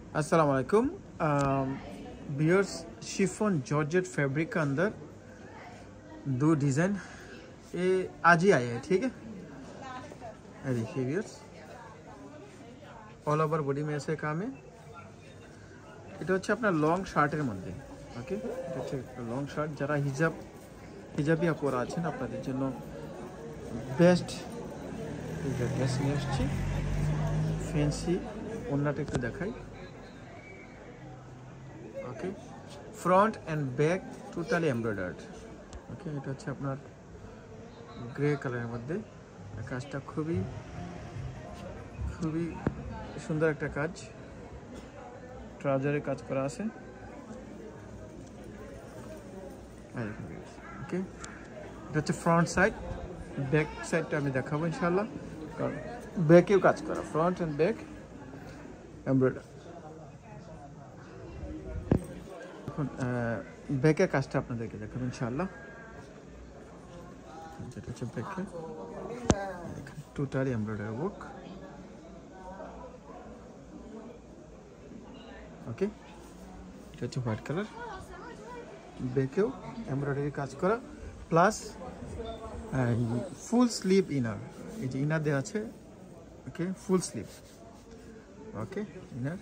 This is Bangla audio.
अस्सलाम वालेकुम बियर्स शिफॉन जॉर्जेट फैब्रिक का अंदर दो डिज़ाइन ये आज ही आए हैं, ठीक है। ये देखिए बियर्स, ऑल ओवर बॉडी में ऐसे काम है। এটা হচ্ছে আপনার লং শার্টের মধ্যে, ওকে। এটা হচ্ছে লং শার্ট, যারা হিজাবি পরা আছেন আপনাদের জন্য বেস্ট ড্রেস নিয়ে আসছি। ফ্যান্সি ওন্নাটা একটু দেখাই, okay. Front and back totally embroidered, okay. এটা হচ্ছে আপনার গ্রে কালারের মধ্যে, কাজটা খুবই সুন্দর একটা কাজ। ট্রাউজারে কাজ করা আছে, ওকে। এটা হচ্ছে ফ্রন্ট সাইড, ব্যাক সাইডটা আমি দেখাবো ইনশাআল্লাহ, কারণ ব্যাকেও কাজ করা, ফ্রন্ট অ্যান্ড ব্যাক এমব্রয়ডারি। এখন ব্যাকের কাজটা আপনাদেরকে দেখাবো ইনশাআল্লাহ। যেটা হচ্ছে ব্যাকে টোটালি এমব্রয়ডারি ওয়ার্ক, ওকে। এটা হচ্ছে হোয়াইট কালার, ব্যাকেও এমব্রয়ডারি কাজ করা, প্লাস ফুল স্লিভ ইনার। এই যে ইনার দেওয়া আছে, ওকে, ফুল স্লিভ, ওকে, ইনার